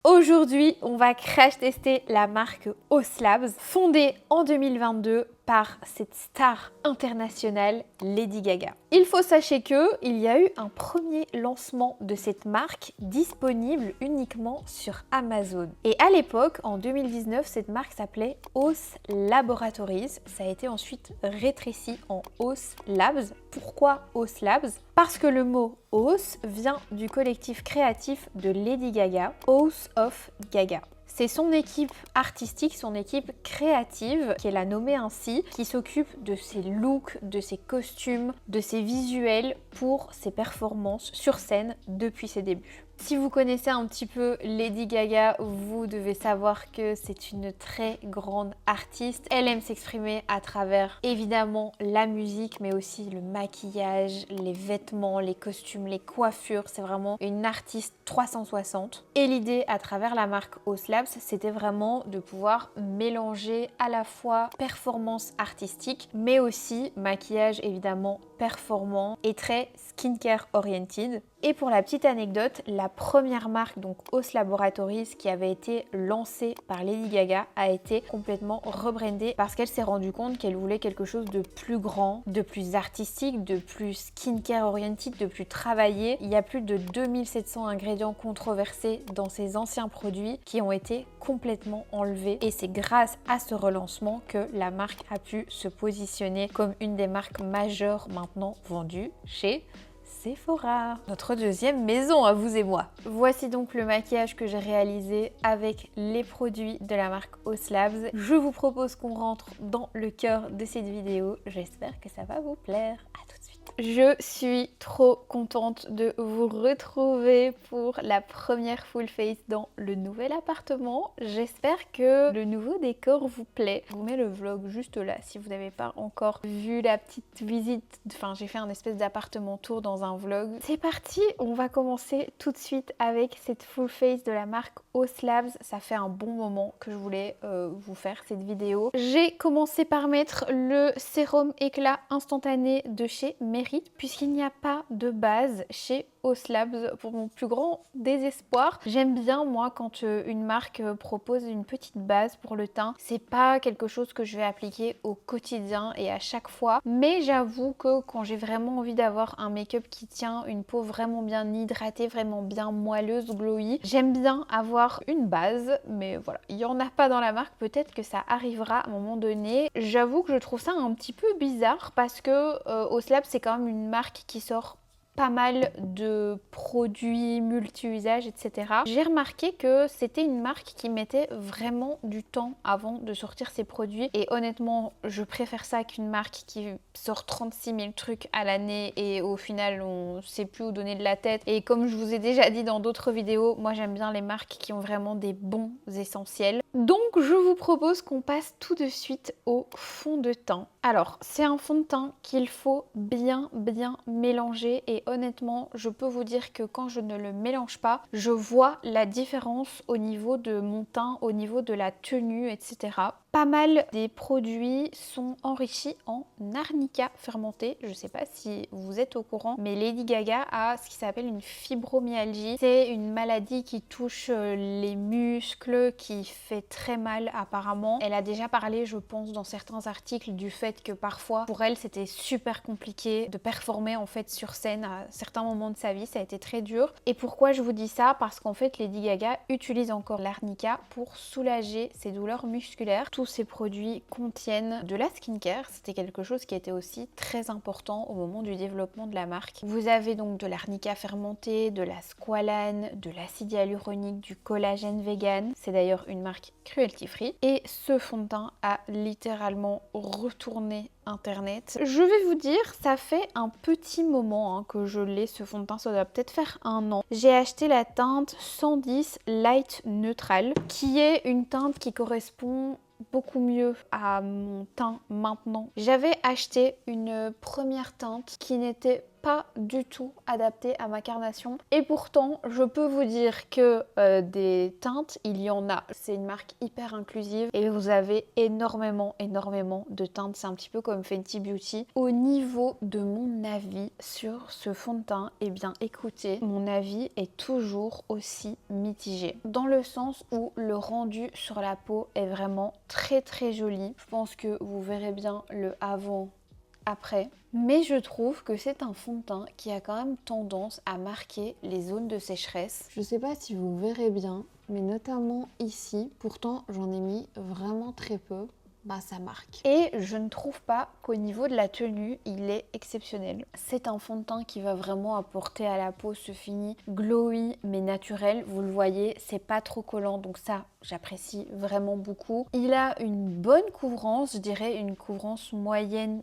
Aujourd'hui, on va crash tester la marque Oslabs, fondée en 2022 par cette star internationale Lady Gaga. Il faut sachez qu'il y a eu un premier lancement de cette marque disponible uniquement sur Amazon. Et à l'époque, en 2019, cette marque s'appelait Os Laboratories. Ça a été ensuite rétréci en Os Labs. Pourquoi Os Labs? Parce que le mot Os vient du collectif créatif de Lady Gaga, Os of Gaga. C'est son équipe artistique, son équipe créative, qui est la nommée ainsi, qui s'occupe de ses looks, de ses costumes, de ses visuels pour ses performances sur scène depuis ses débuts. Si vous connaissez un petit peu Lady Gaga, vous devez savoir que c'est une très grande artiste. Elle aime s'exprimer à travers évidemment la musique, mais aussi le maquillage, les vêtements, les costumes, les coiffures. C'est vraiment une artiste 360. Et l'idée à travers la marque Oslabs, c'était vraiment de pouvoir mélanger à la fois performance artistique, mais aussi maquillage évidemment performant et très skincare oriented. Et pour la petite anecdote, la première marque, donc Os Laboratories, qui avait été lancée par Lady Gaga, a été complètement rebrandée parce qu'elle s'est rendue compte qu'elle voulait quelque chose de plus grand, de plus artistique, de plus skincare oriented, de plus travaillé. Il y a plus de 2700 ingrédients controversés dans ses anciens produits qui ont été complètement enlevés. Et c'est grâce à ce relancement que la marque a pu se positionner comme une des marques majeures maintenant vendues chez Sephora, notre deuxième maison à vous et moi. Voici donc le maquillage que j'ai réalisé avec les produits de la marque Oslabs. Je vous propose qu'on rentre dans le cœur de cette vidéo. J'espère que ça va vous plaire. À tout de suite. Je suis trop contente de vous retrouver pour la première full face dans le nouvel appartement. J'espère que le nouveau décor vous plaît. Je vous mets le vlog juste là si vous n'avez pas encore vu la petite visite. Enfin, j'ai fait un espèce d'appartement tour dans un vlog. C'est parti, on va commencer tout de suite avec cette full face de la marque Oslabs. Ça fait un bon moment que je voulais vous faire cette vidéo. J'ai commencé par mettre le sérum éclat instantané de chez Mérite puisqu'il n'y a pas de base chez Oslabs pour mon plus grand désespoir. J'aime bien moi quand une marque propose une petite base pour le teint. C'est pas quelque chose que je vais appliquer au quotidien et à chaque fois, mais j'avoue que quand j'ai vraiment envie d'avoir un make-up qui tient, une peau vraiment bien hydratée, vraiment bien moelleuse, glowy, j'aime bien avoir une base, mais voilà, il n'y en a pas dans la marque, peut-être que ça arrivera à un moment donné. J'avoue que je trouve ça un petit peu bizarre parce que Oslabs c'est quand même une marque qui sort pas mal de produits multi-usages, etc. J'ai remarqué que c'était une marque qui mettait vraiment du temps avant de sortir ses produits et honnêtement je préfère ça qu'une marque qui sort 36 000 trucs à l'année et au final on sait plus où donner de la tête. Et comme je vous ai déjà dit dans d'autres vidéos, moi j'aime bien les marques qui ont vraiment des bons essentiels. Donc je vous propose qu'on passe tout de suite au fond de teint. Alors c'est un fond de teint qu'il faut bien mélanger et honnêtement je peux vous dire que quand je ne le mélange pas, je vois la différence au niveau de mon teint, au niveau de la tenue, etc. Pas mal des produits sont enrichis en arnica fermenté. Je ne sais pas si vous êtes au courant, mais Lady Gaga a ce qui s'appelle une fibromyalgie. C'est une maladie qui touche les muscles, qui fait très mal apparemment. Elle a déjà parlé, je pense, dans certains articles du fait que parfois, pour elle, c'était super compliqué de performer en fait sur scène à certains moments de sa vie. Ça a été très dur. Et pourquoi je vous dis ça? Parce qu'en fait, Lady Gaga utilise encore l'arnica pour soulager ses douleurs musculaires. Tous ces produits contiennent de la skincare. C'était quelque chose qui était aussi très important au moment du développement de la marque. Vous avez donc de l'arnica fermenté, de la squalane, de l'acide hyaluronique, du collagène vegan. C'est d'ailleurs une marque cruelty free. Et ce fond de teint a littéralement retourné internet. Je vais vous dire, ça fait un petit moment que je l'ai ce fond de teint, ça doit peut-être faire un an. J'ai acheté la teinte 110 Light Neutral, qui est une teinte qui correspond beaucoup mieux à mon teint maintenant. J'avais acheté une première teinte qui n'était pas du tout adapté à ma carnation. Et pourtant, je peux vous dire que des teintes, il y en a. C'est une marque hyper inclusive et vous avez énormément de teintes. C'est un petit peu comme Fenty Beauty. Au niveau de mon avis sur ce fond de teint, eh bien écoutez, mon avis est toujours aussi mitigé. Dans le sens où le rendu sur la peau est vraiment très joli. Je pense que vous verrez bien le avant après, mais je trouve que c'est un fond de teint qui a quand même tendance à marquer les zones de sécheresse. Je sais pas si vous verrez bien, mais notamment ici, pourtant j'en ai mis vraiment très peu. Bah ça marque. Et je ne trouve pas qu'au niveau de la tenue, il est exceptionnel. C'est un fond de teint qui va vraiment apporter à la peau ce fini glowy mais naturel. Vous le voyez, c'est pas trop collant, donc ça j'apprécie vraiment beaucoup. Il a une bonne couvrance, je dirais une couvrance moyenne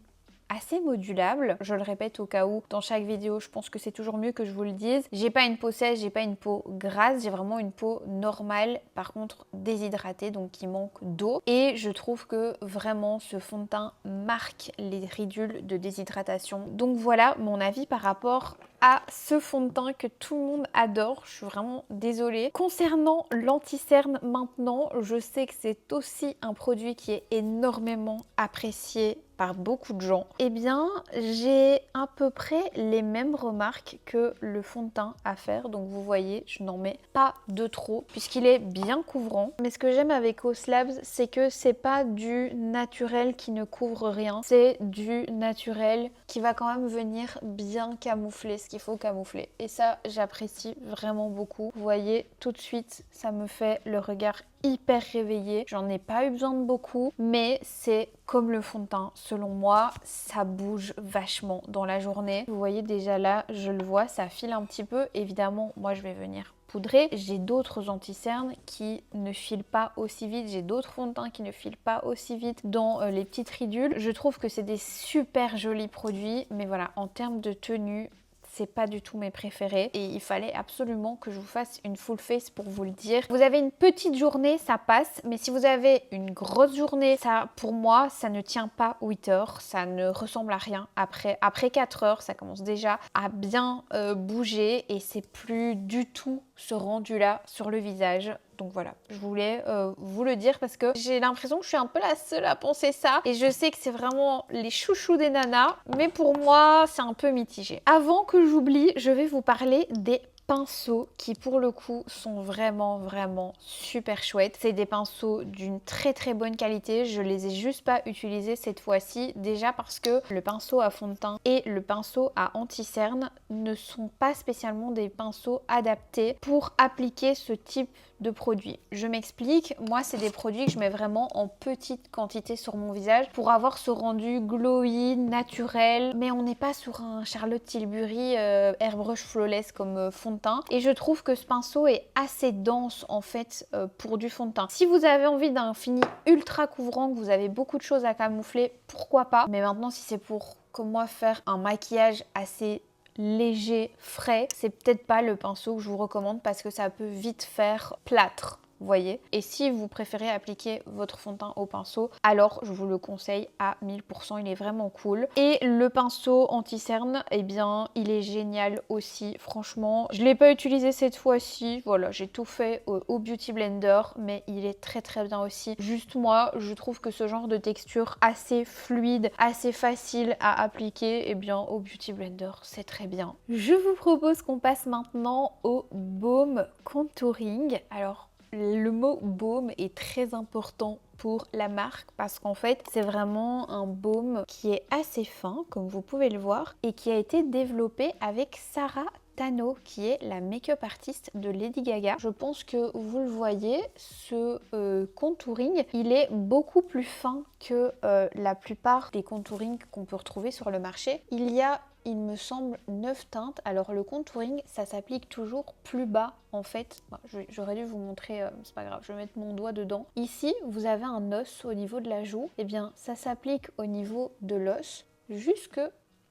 assez modulable. Je le répète au cas où dans chaque vidéo, je pense que c'est toujours mieux que je vous le dise. J'ai pas une peau sèche, j'ai pas une peau grasse, j'ai vraiment une peau normale, par contre déshydratée, donc qui manque d'eau. Et je trouve que vraiment ce fond de teint marque les ridules de déshydratation. Donc voilà mon avis par rapport à ce fond de teint que tout le monde adore. Je suis vraiment désolée. Concernant l'anti-cerne maintenant, je sais que c'est aussi un produit qui est énormément apprécié par beaucoup de gens. Eh bien, j'ai à peu près les mêmes remarques que le fond de teint à faire. Donc vous voyez, je n'en mets pas de trop puisqu'il est bien couvrant. Mais ce que j'aime avec Oslabs, c'est que c'est pas du naturel qui ne couvre rien. C'est du naturel qui va quand même venir bien camoufler ce qu'il faut camoufler. Et ça, j'apprécie vraiment beaucoup. Vous voyez, tout de suite, ça me fait le regard hyper réveillé. J'en ai pas eu besoin de beaucoup, mais c'est comme le fond de teint. Selon moi, ça bouge vachement dans la journée. Vous voyez déjà là, je le vois, ça file un petit peu. Évidemment, moi je vais venir poudrer. J'ai d'autres anti-cernes qui ne filent pas aussi vite. J'ai d'autres fonds de teint qui ne filent pas aussi vite dans les petites ridules. Je trouve que c'est des super jolis produits, mais voilà, en termes de tenue, c'est pas du tout mes préférés et il fallait absolument que je vous fasse une full face pour vous le dire. Vous avez une petite journée, ça passe, mais si vous avez une grosse journée, ça pour moi, ça ne tient pas 8 heures, ça ne ressemble à rien. Après 4 heures, ça commence déjà à bien bouger et c'est plus du tout ce rendu-là sur le visage. Donc voilà, je voulais vous le dire parce que j'ai l'impression que je suis un peu la seule à penser ça. Et je sais que c'est vraiment les chouchous des nanas, mais pour moi, c'est un peu mitigé. Avant que j'oublie, je vais vous parler des pinceaux qui pour le coup sont vraiment super chouettes. C'est des pinceaux d'une très bonne qualité. Je les ai juste pas utilisés cette fois-ci. Déjà parce que le pinceau à fond de teint et le pinceau à anti-cerne ne sont pas spécialement des pinceaux adaptés pour appliquer ce type de produits. Je m'explique, moi c'est des produits que je mets vraiment en petite quantité sur mon visage pour avoir ce rendu glowy, naturel, mais on n'est pas sur un Charlotte Tilbury Airbrush Flawless comme fond de teint. Et je trouve que ce pinceau est assez dense en fait pour du fond de teint. Si vous avez envie d'un fini ultra couvrant, que vous avez beaucoup de choses à camoufler, pourquoi pas. Mais maintenant si c'est pour, comme moi, faire un maquillage assez léger, frais, c'est peut-être pas le pinceau que je vous recommande parce que ça peut vite faire plâtre. Vous voyez. Et si vous préférez appliquer votre fond de teint au pinceau, alors je vous le conseille à 1000%, il est vraiment cool. Et le pinceau anti-cerne, eh bien, il est génial aussi, franchement. Je ne l'ai pas utilisé cette fois-ci, voilà, j'ai tout fait au Beauty Blender, mais il est très bien aussi. Juste moi, je trouve que ce genre de texture assez fluide, assez facile à appliquer, eh bien, au Beauty Blender, c'est très bien. Je vous propose qu'on passe maintenant au baume contouring. Alors, le mot baume est très important pour la marque parce qu'en fait c'est vraiment un baume qui est assez fin comme vous pouvez le voir et qui a été développé avec Sarah Tano qui est la make-up artiste de Lady Gaga. Je pense que vous le voyez, ce contouring il est beaucoup plus fin que la plupart des contourings qu'on peut retrouver sur le marché. Il y a, il me semble, 9 teintes. Alors le contouring, ça s'applique toujours plus bas en fait. J'aurais dû vous montrer, c'est pas grave, je vais mettre mon doigt dedans. Ici, vous avez un os au niveau de la joue. Et bien, ça s'applique au niveau de l'os jusque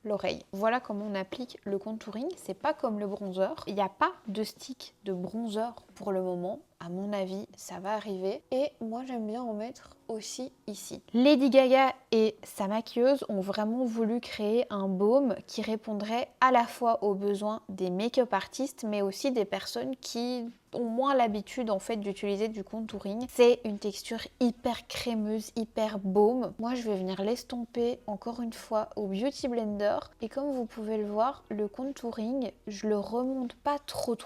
l'oreille. Voilà comment on applique le contouring. C'est pas comme le bronzer. Il n'y a pas de stick de bronzer pour le moment. à mon avis, ça va arriver. Et moi, j'aime bien en mettre aussi ici. Lady Gaga et sa maquilleuse ont vraiment voulu créer un baume qui répondrait à la fois aux besoins des make-up artistes, mais aussi des personnes qui ont moins l'habitude en fait d'utiliser du contouring. C'est une texture hyper crémeuse, hyper baume. Moi, je vais venir l'estomper encore une fois au Beauty Blender. Et comme vous pouvez le voir, le contouring, je le remonte pas trop.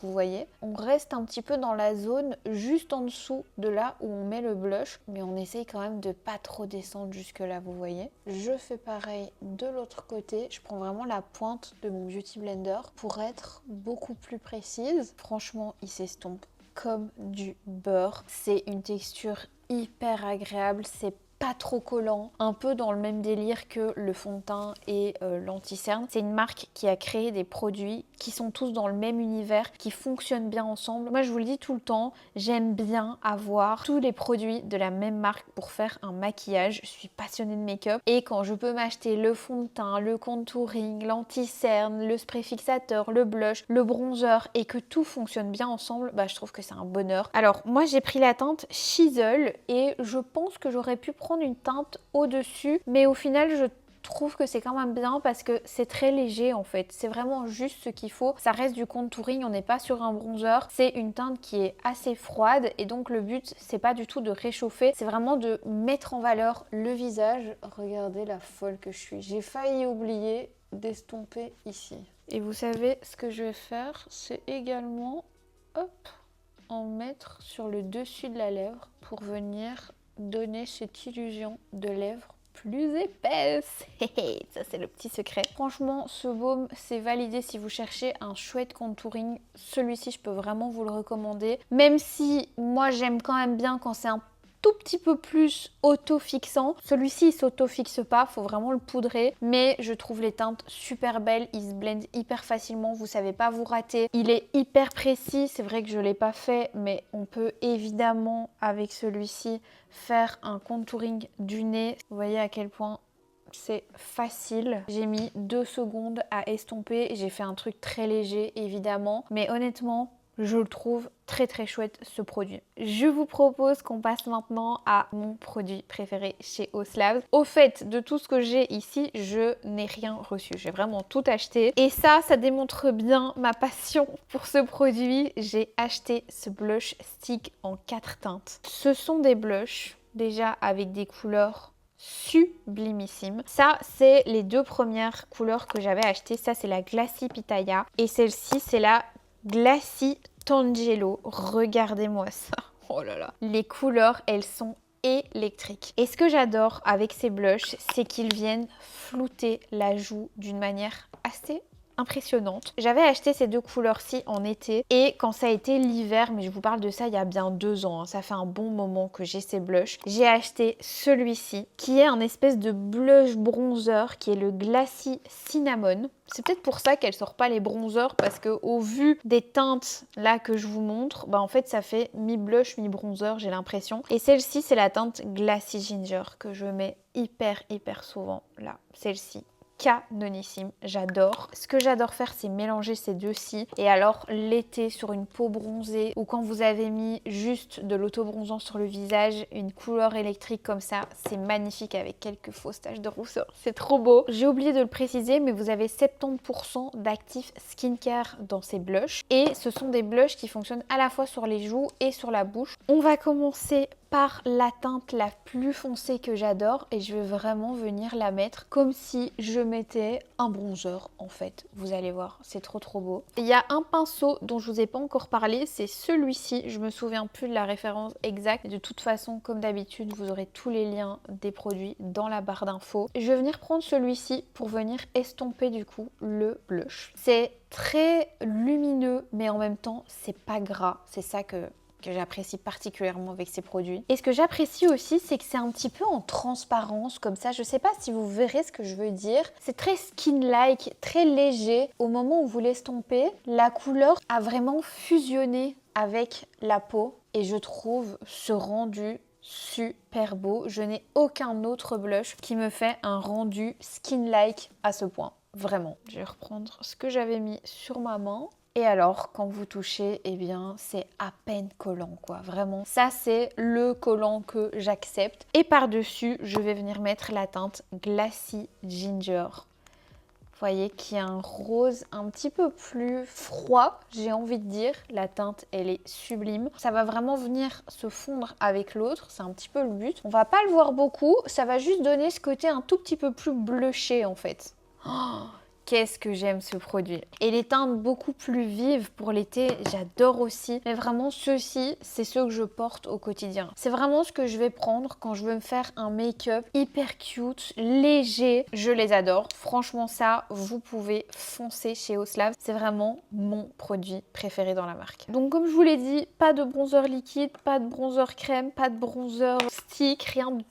Vous voyez, on reste un petit peu dans la zone juste en dessous de là où on met le blush, mais on essaye quand même de pas trop descendre jusque là, vous voyez. Je fais pareil de l'autre côté, je prends vraiment la pointe de mon Beauty Blender pour être beaucoup plus précise. Franchement, il s'estompe comme du beurre. C'est une texture hyper agréable, c'est pas trop collant, un peu dans le même délire que le fond de teint et l'anti-cerne. C'est une marque qui a créé des produits qui sont tous dans le même univers, qui fonctionnent bien ensemble. Moi, je vous le dis tout le temps, j'aime bien avoir tous les produits de la même marque pour faire un maquillage. Je suis passionnée de make-up et quand je peux m'acheter le fond de teint, le contouring, l'anti-cerne, le spray fixateur, le blush, le bronzer et que tout fonctionne bien ensemble, bah, je trouve que c'est un bonheur. Alors, moi, j'ai pris la teinte Chisel et je pense que j'aurais pu prendre une teinte au-dessus, mais au final, je trouve que c'est quand même bien parce que c'est très léger en fait, c'est vraiment juste ce qu'il faut. Ça reste du contouring, on n'est pas sur un bronzer, c'est une teinte qui est assez froide et donc le but c'est pas du tout de réchauffer, c'est vraiment de mettre en valeur le visage. Regardez la folle que je suis, j'ai failli oublier d'estomper ici. Et vous savez ce que je vais faire, c'est également hop, en mettre sur le dessus de la lèvre pour venir donner cette illusion de lèvres plus épaisse. Ça c'est le petit secret. Franchement, ce baume c'est validé si vous cherchez un chouette contouring. Celui-ci je peux vraiment vous le recommander. Même si moi j'aime quand même bien quand c'est un tout petit peu plus auto-fixant. Celui-ci il s'auto-fixe pas, faut vraiment le poudrer. Mais je trouve les teintes super belles, il se blende hyper facilement, vous savez pas vous rater. Il est hyper précis, c'est vrai que je l'ai pas fait, mais on peut évidemment avec celui-ci faire un contouring du nez. Vous voyez à quel point c'est facile. J'ai mis 2 secondes à estomper, j'ai fait un truc très léger évidemment, mais honnêtement, je le trouve très chouette ce produit. Je vous propose qu'on passe maintenant à mon produit préféré chez Oslabs. Au fait, de tout ce que j'ai ici, je n'ai rien reçu. J'ai vraiment tout acheté. Et ça démontre bien ma passion pour ce produit. J'ai acheté ce blush stick en 4 teintes. Ce sont des blushs déjà avec des couleurs sublimissimes. Ça, c'est les 2 premières couleurs que j'avais achetées. Ça, c'est la Glassy Pitaya. Et celle-ci, c'est la Glassy Tangelo, regardez-moi ça. Oh là là. Les couleurs, elles sont électriques. Et ce que j'adore avec ces blushs, c'est qu'ils viennent flouter la joue d'une manière assez impressionnante. J'avais acheté ces 2 couleurs-ci en été et quand ça a été l'hiver, mais je vous parle de ça il y a bien 2 ans, hein, ça fait un bon moment que j'ai ces blushs, j'ai acheté celui-ci qui est un espèce de blush bronzer qui est le Glassy Cinnamon. C'est peut-être pour ça qu'elle sort pas les bronzers parce que au vu des teintes là que je vous montre, bah en fait ça fait mi-blush, mi-bronzer j'ai l'impression. Et celle-ci c'est la teinte Glassy Ginger que je mets hyper souvent là, celle-ci. Canonissime, j'adore. Ce que j'adore faire, c'est mélanger ces deux-ci. Et alors, l'été, sur une peau bronzée, ou quand vous avez mis juste de l'auto-bronzant sur le visage, une couleur électrique comme ça, c'est magnifique avec quelques fausses taches de rousseur. C'est trop beau. J'ai oublié de le préciser, mais vous avez 70% d'actifs skincare dans ces blushs. Et ce sont des blushs qui fonctionnent à la fois sur les joues et sur la bouche. On va commencer par la teinte la plus foncée que j'adore et je vais vraiment venir la mettre comme si je mettais un bronzer en fait. Vous allez voir, c'est trop beau. Il y a un pinceau dont je vous ai pas encore parlé, c'est celui-ci. Je me souviens plus de la référence exacte. De toute façon, comme d'habitude, vous aurez tous les liens des produits dans la barre d'infos. Je vais venir prendre celui-ci pour venir estomper du coup le blush. C'est très lumineux mais en même temps, c'est pas gras. C'est ça que j'apprécie particulièrement avec ces produits. Et ce que j'apprécie aussi, c'est que c'est un petit peu en transparence comme ça. Je sais pas si vous verrez ce que je veux dire. C'est très skin-like, très léger. Au moment où vous l'estompez, la couleur a vraiment fusionné avec la peau. Et je trouve ce rendu super beau. Je n'ai aucun autre blush qui me fait un rendu skin-like à ce point. Vraiment. Je vais reprendre ce que j'avais mis sur ma main. Et alors, quand vous touchez, eh bien, c'est à peine collant, quoi. Vraiment, ça, c'est le collant que j'accepte. Et par-dessus, je vais venir mettre la teinte Glassy Ginger. Vous voyez qu'il y a un rose un petit peu plus froid, j'ai envie de dire. La teinte, elle est sublime. Ça va vraiment venir se fondre avec l'autre, c'est un petit peu le but. On va pas le voir beaucoup, ça va juste donner ce côté un tout petit peu plus blushé en fait. Oh, qu'est-ce que j'aime ce produit. Et les teintes beaucoup plus vives pour l'été, j'adore aussi. Mais vraiment, ceux-ci, c'est ceux que je porte au quotidien. C'est vraiment ce que je vais prendre quand je veux me faire un make-up hyper cute, léger. Je les adore. Franchement, ça, vous pouvez foncer chez Oslav. C'est vraiment mon produit préféré dans la marque. Donc, comme je vous l'ai dit, pas de bronzer liquide, pas de bronzer crème, pas de bronzer stick, rien de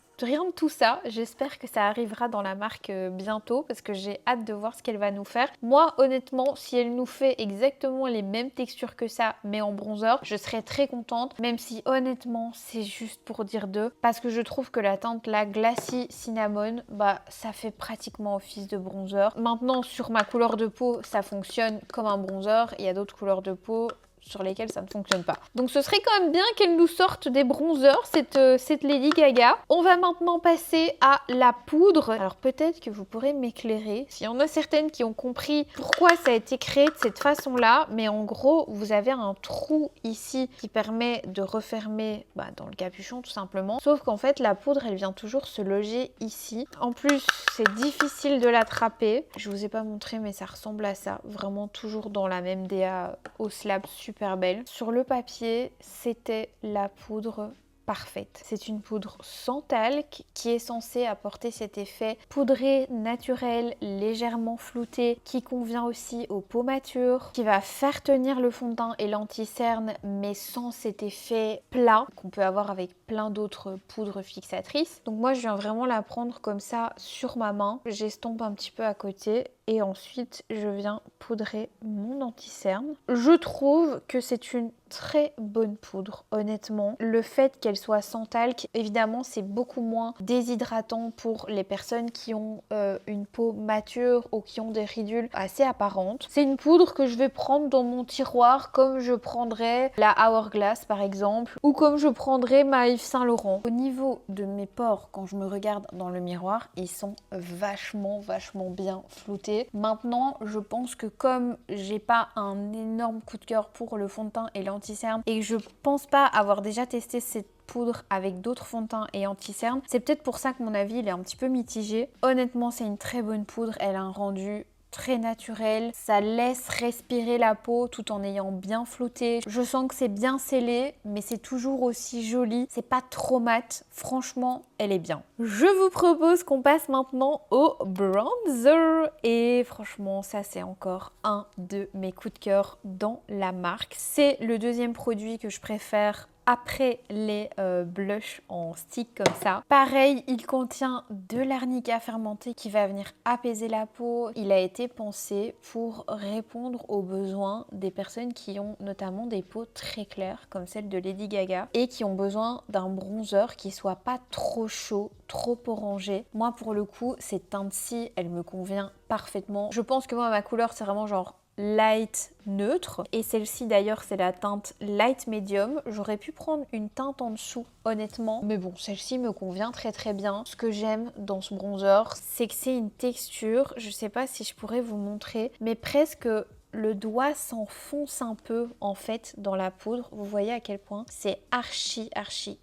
tout ça. J'espère que ça arrivera dans la marque bientôt parce que j'ai hâte de voir ce qu'elle va nous faire. Moi, honnêtement, si elle nous fait exactement les mêmes textures que ça, mais en bronzer, je serais très contente. Même si, honnêtement, c'est juste pour dire deux. Parce que je trouve que la teinte, la Glassy Cinnamon, bah, ça fait pratiquement office de bronzer. Maintenant, sur ma couleur de peau, ça fonctionne comme un bronzer. Il y a d'autres couleurs de peau sur lesquels ça ne fonctionne pas. Donc ce serait quand même bien qu'elle nous sorte des bronzers, cette Lady Gaga. On va maintenant passer à la poudre. Alors peut-être que vous pourrez m'éclairer. S'il y en a certaines qui ont compris pourquoi ça a été créé de cette façon-là, mais en gros, vous avez un trou ici qui permet de refermer dans le capuchon tout simplement. Sauf qu'en fait, la poudre, elle vient toujours se loger ici. En plus, c'est difficile de l'attraper. Je vous ai pas montré, mais ça ressemble à ça. Vraiment toujours dans la même DA Oslab, super belle. Sur le papier, c'était la poudre parfaite. C'est une poudre sans talc qui est censée apporter cet effet poudré, naturel, légèrement flouté, qui convient aussi aux peaux matures, qui va faire tenir le fond de teint et l'anti-cerne, mais sans cet effet plat qu'on peut avoir avec plein d'autres poudres fixatrices. Donc moi, je viens vraiment la prendre comme ça sur ma main. J'estompe un petit peu à côté et ensuite, je viens poudrer mon anti-cerne. Je trouve que c'est une très bonne poudre, honnêtement. Le fait qu'elle soit sans talc, évidemment, c'est beaucoup moins déshydratant pour les personnes qui ont une peau mature ou qui ont des ridules assez apparentes. C'est une poudre que je vais prendre dans mon tiroir comme je prendrais la Hourglass par exemple, ou comme je prendrais ma Yves Saint Laurent. Au niveau de mes pores, quand je me regarde dans le miroir, ils sont vachement bien floutés. Maintenant, je pense que comme j'ai pas un énorme coup de cœur pour le fond de teint et l'anti-cerne et que je pense pas avoir déjà testé cette poudre avec d'autres fonds de teint et anti-cerne, c'est peut-être pour ça que mon avis il est un petit peu mitigé. Honnêtement, c'est une très bonne poudre, elle a un rendu très naturel, ça laisse respirer la peau tout en ayant bien flouté. Je sens que c'est bien scellé, mais c'est toujours aussi joli, c'est pas trop mat, franchement elle est bien. Je vous propose qu'on passe maintenant au bronzer et franchement ça c'est encore un de mes coups de cœur dans la marque. C'est le deuxième produit que je préfère après les blushs en stick comme ça. Pareil, il contient de l'arnica fermenté qui va venir apaiser la peau. Il a été pensé pour répondre aux besoins des personnes qui ont notamment des peaux très claires comme celle de Lady Gaga et qui ont besoin d'un bronzer qui soit pas trop chaud, trop orangé. Moi pour le coup, cette teinte-ci, elle me convient parfaitement. Je pense que moi ma couleur c'est vraiment genre light neutre et celle-ci d'ailleurs c'est la teinte light medium. J'aurais pu prendre une teinte en dessous honnêtement, mais bon celle-ci me convient très bien. Ce que j'aime dans ce bronzer c'est que c'est une texture, je sais pas si je pourrais vous montrer, mais presque le doigt s'enfonce un peu en fait dans la poudre. Vous voyez à quel point c'est archi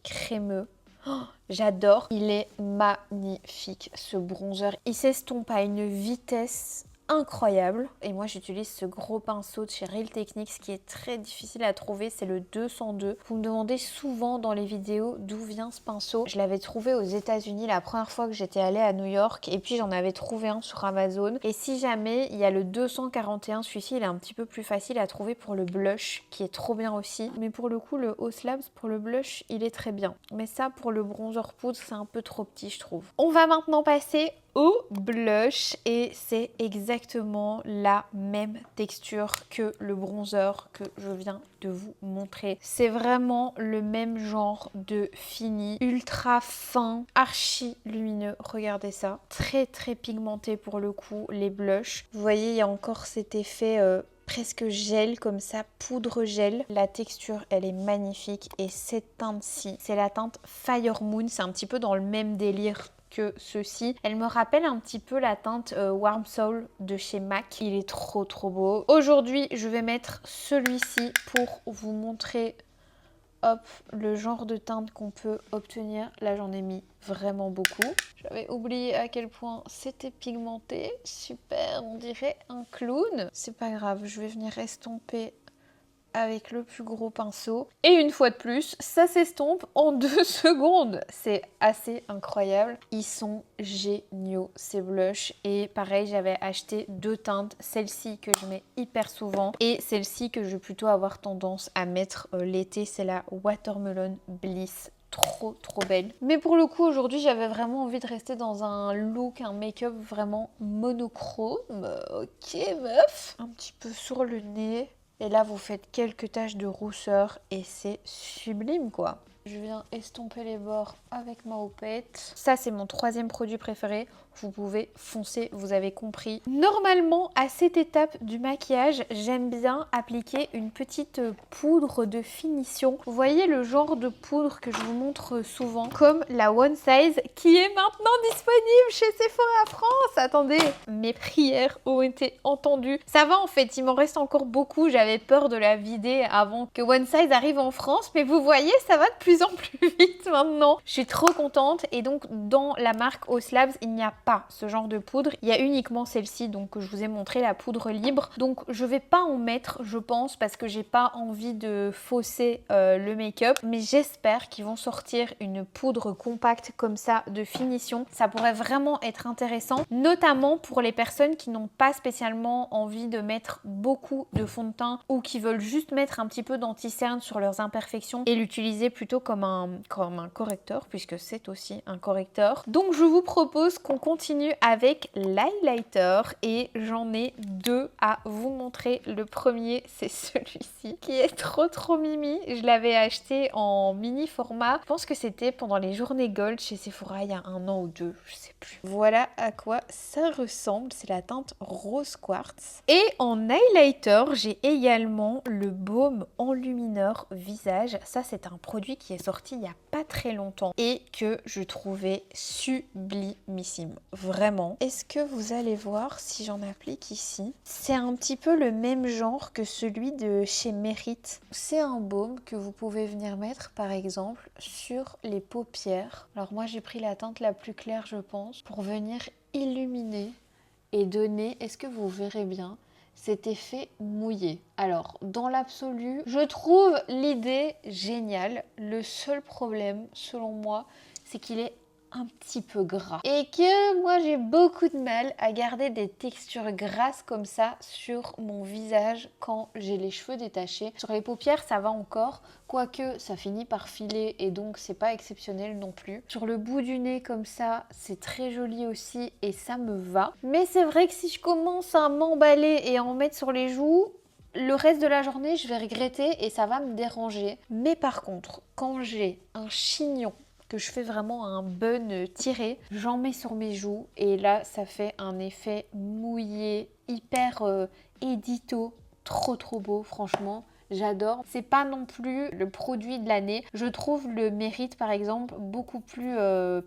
crémeux. Oh, j'adore, il est magnifique ce bronzer, il s'estompe à une vitesse incroyable. Et moi j'utilise ce gros pinceau de chez Real Techniques qui est très difficile à trouver, c'est le 202. Vous me demandez souvent dans les vidéos d'où vient ce pinceau. Je l'avais trouvé aux États-Unis la première fois que j'étais allée à New York et puis j'en avais trouvé un sur Amazon. Et si jamais il y a le 241, celui-ci il est un petit peu plus facile à trouver pour le blush qui est trop bien aussi. Mais pour le coup le Oslabs pour le blush il est très bien. Mais ça pour le bronzer poudre c'est un peu trop petit je trouve. On va maintenant passer au blush et c'est exactement la même texture que le bronzer que je viens de vous montrer. C'est vraiment le même genre de fini, ultra fin, archi lumineux. Regardez ça, très pigmenté pour le coup les blushs. Vous voyez il y a encore cet effet presque gel comme ça, poudre gel. La texture, elle est magnifique. Et cette teinte-ci, c'est la teinte Fire Moon. C'est un petit peu dans le même délire que ceci. Elle me rappelle un petit peu la teinte Warm Soul de chez MAC. Il est trop beau. Aujourd'hui, je vais mettre celui-ci pour vous montrer hop, le genre de teinte qu'on peut obtenir. Là, j'en ai mis vraiment beaucoup. J'avais oublié à quel point c'était pigmenté. Super, on dirait un clown. C'est pas grave, je vais venir estomper avec le plus gros pinceau. Et une fois de plus, ça s'estompe en 2 secondes. C'est assez incroyable. Ils sont géniaux, ces blushs. Et pareil, j'avais acheté 2 teintes. Celle-ci que je mets hyper souvent et celle-ci que je vais plutôt avoir tendance à mettre l'été. C'est la Watermelon Bliss. Trop belle. Mais pour le coup, aujourd'hui, j'avais vraiment envie de rester dans un look, un make-up vraiment monochrome. Ok, meuf. Un petit peu sur le nez. Et là, vous faites quelques taches de rousseur et c'est sublime, quoi. Je viens estomper les bords avec ma houppette. Ça, c'est mon 3e produit préféré. Vous pouvez foncer, vous avez compris. Normalement, à cette étape du maquillage, j'aime bien appliquer une petite poudre de finition. Vous voyez le genre de poudre que je vous montre souvent, comme la One Size, qui est maintenant disponible chez Sephora France. Attendez, mes prières ont été entendues. Ça va en fait, il m'en reste encore beaucoup. J'avais peur de la vider avant que One Size arrive en France, mais vous voyez, ça va de plus en plus vite maintenant. Je suis trop contente et donc dans la marque Oslabs, il n'y a pas ce genre de poudre. Il y a uniquement celle-ci, donc que je vous ai montré, la poudre libre. Donc je vais pas en mettre, je pense, parce que j'ai pas envie de fausser le make-up. Mais j'espère qu'ils vont sortir une poudre compacte comme ça de finition. Ça pourrait vraiment être intéressant, notamment pour les personnes qui n'ont pas spécialement envie de mettre beaucoup de fond de teint ou qui veulent juste mettre un petit peu d'anti-cerne sur leurs imperfections et l'utiliser plutôt comme un correcteur, puisque c'est aussi un correcteur. Donc je vous propose qu'on continue avec l'highlighter et j'en ai 2 à vous montrer. Le premier, c'est celui-ci qui est trop mimi. Je l'avais acheté en mini format. Je pense que c'était pendant les journées Gold chez Sephora il y a 1 an ou 2, je sais plus. Voilà à quoi ça ressemble. C'est la teinte Rose Quartz. Et en highlighter, j'ai également le baume enlumineur visage. Ça, c'est un produit qui est sorti il n'y a pas très longtemps et que je trouvais sublimissime. Vraiment. Est-ce que vous allez voir si j'en applique ici? C'est un petit peu le même genre que celui de chez Merit. C'est un baume que vous pouvez venir mettre par exemple sur les paupières. Alors moi j'ai pris la teinte la plus claire je pense pour venir illuminer et donner, est-ce que vous verrez bien, cet effet mouillé. Alors, dans l'absolu, je trouve l'idée géniale. Le seul problème, selon moi, c'est qu'il est un petit peu gras. Et que moi, j'ai beaucoup de mal à garder des textures grasses comme ça sur mon visage quand j'ai les cheveux détachés. Sur les paupières, ça va encore, quoique ça finit par filer et donc c'est pas exceptionnel non plus. Sur le bout du nez comme ça, c'est très joli aussi et ça me va. Mais c'est vrai que si je commence à m'emballer et à en mettre sur les joues, le reste de la journée, je vais regretter et ça va me déranger. Mais par contre, quand j'ai un chignon, que je fais vraiment un bun tiré, j'en mets sur mes joues et là, ça fait un effet mouillé, hyper édito, trop beau, franchement. J'adore. C'est pas non plus le produit de l'année. Je trouve le Mérite par exemple beaucoup plus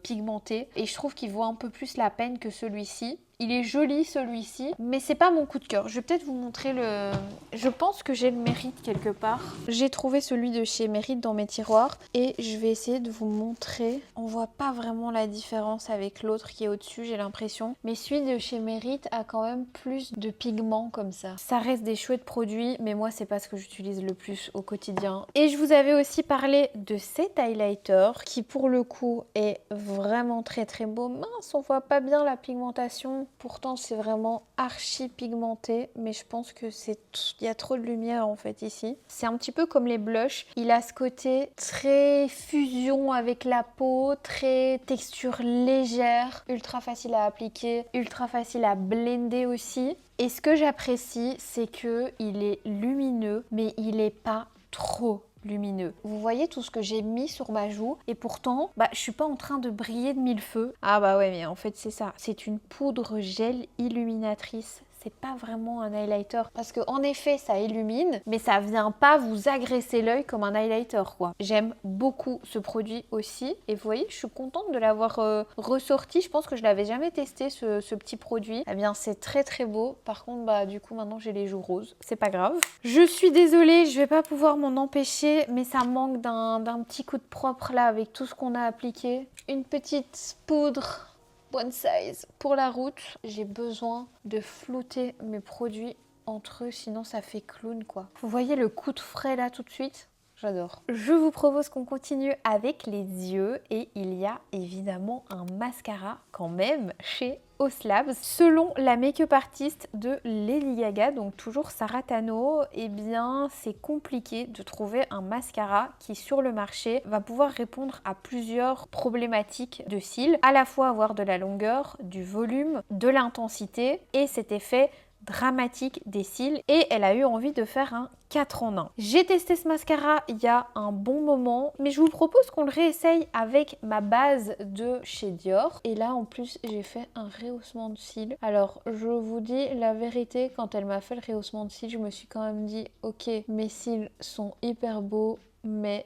pigmenté et je trouve qu'il vaut un peu plus la peine que celui-ci. Il est joli celui-ci, mais c'est pas mon coup de cœur. Je vais peut-être vous montrer le... Je pense que j'ai le Mérite quelque part. J'ai trouvé celui de chez Mérite dans mes tiroirs et je vais essayer de vous montrer. On voit pas vraiment la différence avec l'autre qui est au-dessus, j'ai l'impression. Mais celui de chez Mérite a quand même plus de pigments comme ça. Ça reste des chouettes produits, mais moi c'est pas ce que j'utilise le plus au quotidien. Et je vous avais aussi parlé de cet highlighter qui pour le coup est vraiment très beau. Mince, on voit pas bien la pigmentation. Pourtant c'est vraiment archi pigmenté, mais je pense que il y a trop de lumière en fait ici. C'est un petit peu comme les blushs, il a ce côté très fusion avec la peau, très texture légère, ultra facile à appliquer, ultra facile à blender aussi. Et ce que j'apprécie, c'est que il est lumineux, mais il est pas trop lumineux. Vous voyez tout ce que j'ai mis sur ma joue et pourtant, je suis pas en train de briller de mille feux. Ah bah ouais, mais en fait c'est ça. C'est une poudre gel illuminatrice. c'est pas vraiment un highlighter. Parce qu'en effet, ça illumine, mais ça vient pas vous agresser l'œil comme un highlighter, quoi. J'aime beaucoup ce produit aussi. Et vous voyez, je suis contente de l'avoir ressorti. Je pense que je l'avais jamais testé, ce petit produit. Eh bien, c'est très très beau. Par contre, bah du coup, maintenant, j'ai les joues roses. C'est pas grave. Je suis désolée, je vais pas pouvoir m'en empêcher, mais ça manque d'un petit coup de propre là avec tout ce qu'on a appliqué. Une petite poudre one size pour la route. J'ai besoin de flouter mes produits entre eux, sinon ça fait clown quoi. Vous voyez le coup de frais là tout de suite? J'adore. Je vous propose qu'on continue avec les yeux et il y a évidemment un mascara quand même chez Oslabs. Selon la make-up artiste de Lady Gaga, donc toujours Sarah Tano, eh bien c'est compliqué de trouver un mascara qui sur le marché va pouvoir répondre à plusieurs problématiques de cils, à la fois avoir de la longueur, du volume, de l'intensité et cet effet dramatique des cils, et elle a eu envie de faire un 4 en 1. J'ai testé ce mascara il y a un bon moment, mais je vous propose qu'on le réessaye avec ma base de chez Dior. Et là en plus j'ai fait un rehaussement de cils. Alors je vous dis la vérité, quand elle m'a fait le rehaussement de cils, je me suis quand même dit ok, mes cils sont hyper beaux, mais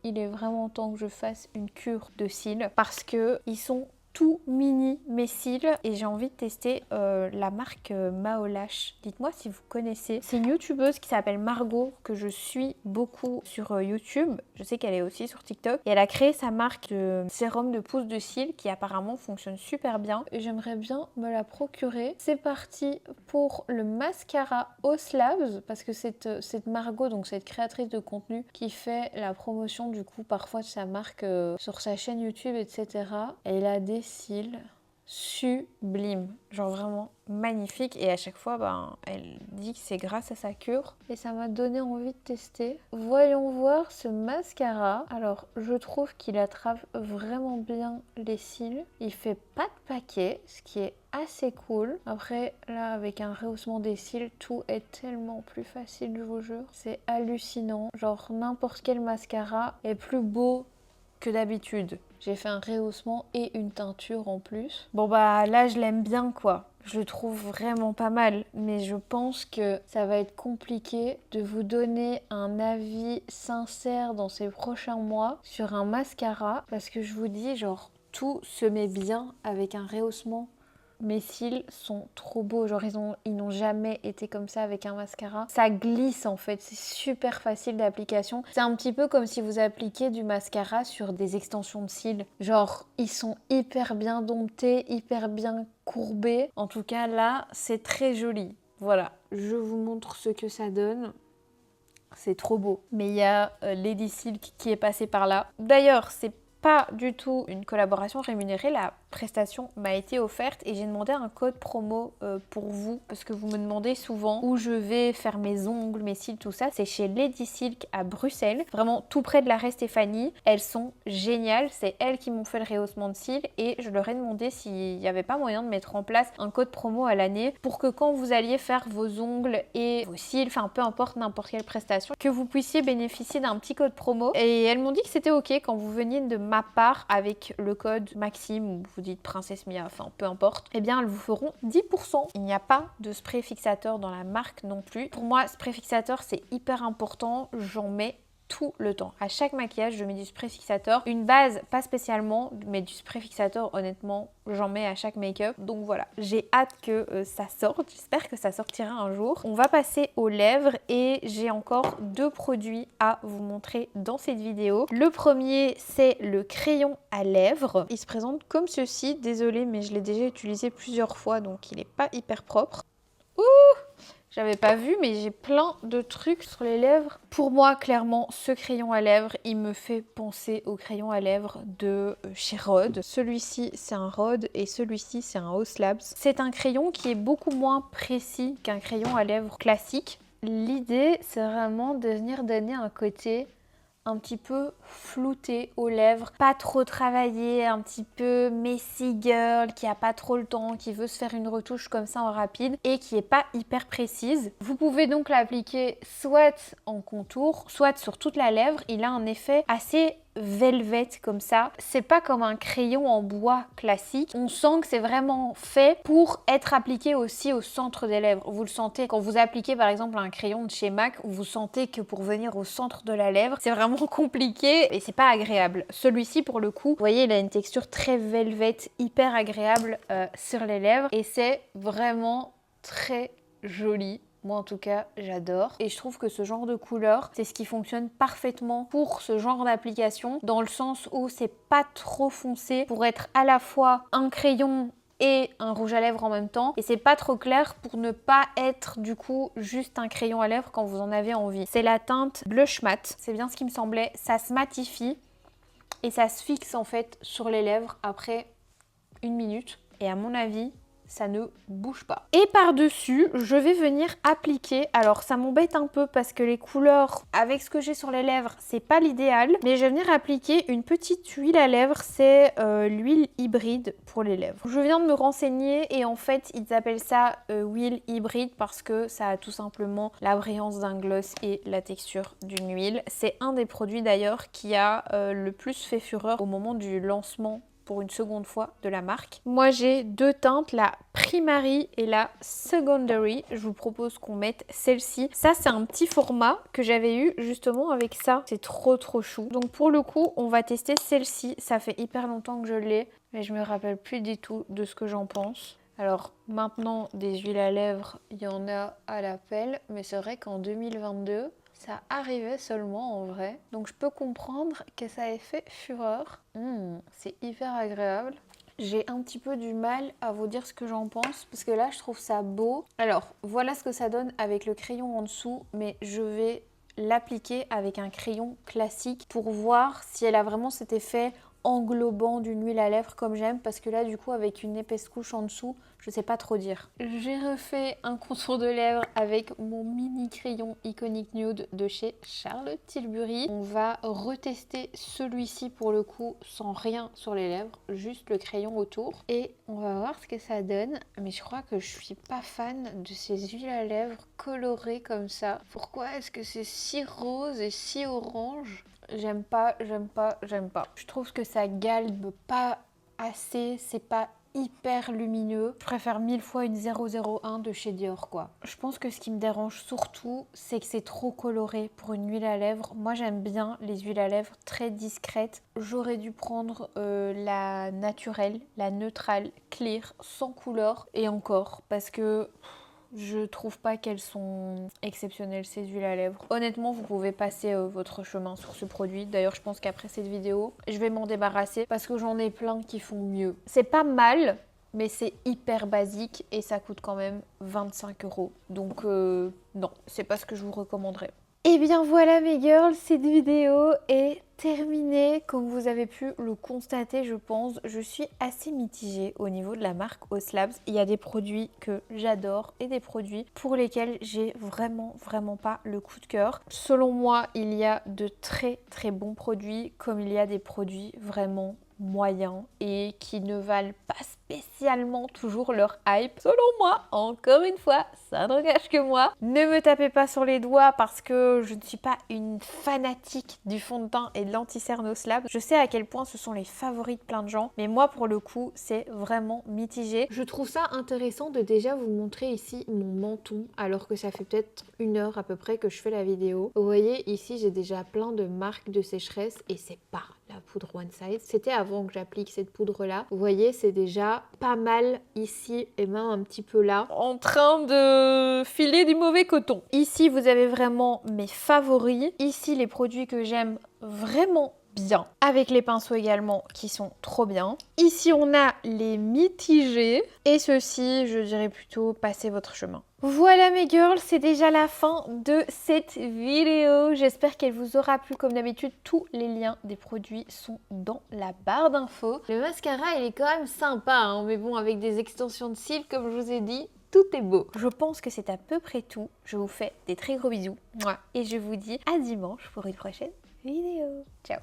il est vraiment temps que je fasse une cure de cils parce que ils sont tout mini mes cils et j'ai envie de tester la marque Maolash. Dites-moi si vous connaissez. C'est une youtubeuse qui s'appelle Margot que je suis beaucoup sur YouTube. Je sais qu'elle est aussi sur TikTok et elle a créé sa marque de sérum de pousse de cils qui apparemment fonctionne super bien et j'aimerais bien me la procurer. C'est parti pour le mascara Oslabs parce que cette Margot, donc cette créatrice de contenu qui fait la promotion du coup parfois de sa marque sur sa chaîne YouTube, etc. Elle a des cils sublimes, genre vraiment magnifiques, et à chaque fois elle dit que c'est grâce à sa cure et ça m'a donné envie de tester. Voyons voir ce mascara. Alors je trouve qu'il attrape vraiment bien les cils, il fait pas de paquet, ce qui est assez cool. Après là avec un rehaussement des cils, tout est tellement plus facile, je vous jure, c'est hallucinant. Genre n'importe quel mascara est plus beau que d'habitude. J'ai fait un rehaussement et une teinture en plus. Bon bah là je l'aime bien quoi. Je le trouve vraiment pas mal, mais je pense que ça va être compliqué de vous donner un avis sincère dans ces prochains mois sur un mascara parce que je vous dis genre tout se met bien avec un rehaussement. Mes cils sont trop beaux, genre ils n'ont jamais été comme ça avec un mascara. Ça glisse en fait, c'est super facile d'application. C'est un petit peu comme si vous appliquiez du mascara sur des extensions de cils. Genre ils sont hyper bien domptés, hyper bien courbés. En tout cas là, c'est très joli. Voilà, je vous montre ce que ça donne. C'est trop beau. Mais il y a Lady Silk qui est passé par là. D'ailleurs, c'est pas du tout une collaboration rémunérée, la prestation m'a été offerte et j'ai demandé un code promo pour vous parce que vous me demandez souvent où je vais faire mes ongles, mes cils, tout ça. C'est chez Lady Silk à Bruxelles, vraiment tout près de l'arrêt Stéphanie. Elles sont géniales, c'est elles qui m'ont fait le rehaussement de cils et je leur ai demandé s'il n'y avait pas moyen de mettre en place un code promo à l'année pour que quand vous alliez faire vos ongles et vos cils, enfin peu importe n'importe quelle prestation, que vous puissiez bénéficier d'un petit code promo. Et elles m'ont dit que c'était ok quand vous veniez de ma part avec le code Maxime ou vous dites Princesse Mia, enfin peu importe, eh bien elles vous feront 10%. Il n'y a pas de spray fixateur dans la marque non plus. Pour moi, spray fixateur c'est hyper important, j'en mets tout le temps. À chaque maquillage, je mets du spray fixateur. Une base, pas spécialement, mais du spray fixateur, honnêtement, j'en mets à chaque make-up. Donc voilà, j'ai hâte que ça sorte. J'espère que ça sortira un jour. On va passer aux lèvres et j'ai encore 2 produits à vous montrer dans cette vidéo. Le premier, c'est le crayon à lèvres. Il se présente comme ceci. Désolée, mais je l'ai déjà utilisé plusieurs fois, donc il n'est pas hyper propre. Ouh! J'avais pas vu, mais j'ai plein de trucs sur les lèvres. Pour moi, clairement, ce crayon à lèvres, il me fait penser au crayon à lèvres de chez Rhode. Celui-ci, c'est un Rhode et celui-ci, c'est un Oslabs. C'est un crayon qui est beaucoup moins précis qu'un crayon à lèvres classique. L'idée, c'est vraiment de venir donner un côté un petit peu flouté aux lèvres, pas trop travaillé, un petit peu messy girl, qui a pas trop le temps, qui veut se faire une retouche comme ça en rapide et qui est pas hyper précise. Vous pouvez donc l'appliquer soit en contour, soit sur toute la lèvre. Il a un effet assez velvet comme ça. C'est pas comme un crayon en bois classique. On sent que c'est vraiment fait pour être appliqué aussi au centre des lèvres. Vous le sentez quand vous appliquez par exemple un crayon de chez MAC, vous sentez que pour venir au centre de la lèvre, c'est vraiment compliqué et c'est pas agréable. Celui-ci pour le coup, vous voyez, il a une texture très velvet, hyper agréable sur les lèvres et c'est vraiment très joli. Moi en tout cas j'adore et je trouve que ce genre de couleur c'est ce qui fonctionne parfaitement pour ce genre d'application dans le sens où c'est pas trop foncé pour être à la fois un crayon et un rouge à lèvres en même temps et c'est pas trop clair pour ne pas être du coup juste un crayon à lèvres quand vous en avez envie. C'est la teinte blush matte, c'est bien ce qui me semblait, ça se matifie et ça se fixe en fait sur les lèvres après 1 minute et à mon avis ça ne bouge pas. Et par-dessus, je vais venir appliquer, alors ça m'embête un peu parce que les couleurs avec ce que j'ai sur les lèvres, c'est pas l'idéal, mais je vais venir appliquer une petite huile à lèvres, c'est l'huile hybride pour les lèvres. Je viens de me renseigner et en fait, ils appellent ça huile hybride parce que ça a tout simplement la brillance d'un gloss et la texture d'une huile. C'est un des produits d'ailleurs qui a le plus fait fureur au moment du lancement pour une seconde fois de la marque. Moi j'ai deux teintes, la Primary et la Secondary. Je vous propose qu'on mette celle-ci. Ça c'est un petit format que j'avais eu justement avec ça. C'est trop chou. Donc pour le coup on va tester celle-ci. Ça fait hyper longtemps que je l'ai mais je me rappelle plus du tout de ce que j'en pense. Alors maintenant des huiles à lèvres il y en a à l'appel mais c'est vrai qu'en 2022 ça arrivait seulement en vrai. Donc je peux comprendre que ça ait fait fureur. C'est hyper agréable. J'ai un petit peu du mal à vous dire ce que j'en pense parce que là je trouve ça beau. Alors voilà ce que ça donne avec le crayon en dessous mais je vais l'appliquer avec un crayon classique pour voir si elle a vraiment cet effet englobant d'une huile à lèvres comme j'aime parce que là du coup avec une épaisse couche en dessous je sais pas trop dire. J'ai refait un contour de lèvres avec mon mini crayon Iconic Nude de chez Charlotte Tilbury. On va retester celui-ci pour le coup sans rien sur les lèvres, juste le crayon autour et on va voir ce que ça donne. Mais je crois que je suis pas fan de ces huiles à lèvres colorées comme ça. Pourquoi est-ce que c'est si rose et si orange ? J'aime pas. Je trouve que ça galbe pas assez, c'est pas hyper lumineux. Je préfère 1000 fois une 001 de chez Dior quoi. Je pense que ce qui me dérange surtout, c'est que c'est trop coloré pour une huile à lèvres. Moi j'aime bien les huiles à lèvres très discrètes. J'aurais dû prendre la naturelle, la neutrale, clear, sans couleur et encore parce que je trouve pas qu'elles sont exceptionnelles ces huiles à lèvres. Honnêtement, vous pouvez passer votre chemin sur ce produit. D'ailleurs, je pense qu'après cette vidéo, je vais m'en débarrasser parce que j'en ai plein qui font mieux. C'est pas mal, mais c'est hyper basique et ça coûte quand même 25 €. Donc non, c'est pas ce que je vous recommanderais. Et bien voilà mes girls, cette vidéo est terminée. Comme vous avez pu le constater, je pense, je suis assez mitigée au niveau de la marque Oslabs. Il y a des produits que j'adore et des produits pour lesquels j'ai vraiment pas le coup de cœur. Selon moi, il y a de très bons produits comme il y a des produits vraiment moyens et qui ne valent pas spécialement toujours leur hype. Selon moi, encore une fois, ça n'engage que moi. Ne me tapez pas sur les doigts parce que je ne suis pas une fanatique du fond de teint et de l'anti-cerne Oslabs. Je sais à quel point ce sont les favoris de plein de gens, mais moi pour le coup, c'est vraiment mitigé. Je trouve ça intéressant de déjà vous montrer ici mon menton alors que ça fait peut-être 1 heure à peu près que je fais la vidéo. Vous voyez, ici j'ai déjà plein de marques de sécheresse et c'est pas la poudre One Size. C'était avant que j'applique cette poudre là. Vous voyez, c'est déjà pas mal ici et même un petit peu là. En train de filer du mauvais coton. Ici, vous avez vraiment mes favoris. Ici, les produits que j'aime vraiment bien. Avec les pinceaux également qui sont trop bien. Ici, on a les mitigés. Et ceux-ci, je dirais plutôt passez votre chemin. Voilà mes girls, c'est déjà la fin de cette vidéo. J'espère qu'elle vous aura plu. Comme d'habitude, tous les liens des produits sont dans la barre d'infos. Le mascara, il est quand même sympa, hein, mais bon, avec des extensions de cils, comme je vous ai dit, tout est beau. Je pense que c'est à peu près tout. Je vous fais des très gros bisous. Et je vous dis à dimanche pour une prochaine vidéo. Ciao.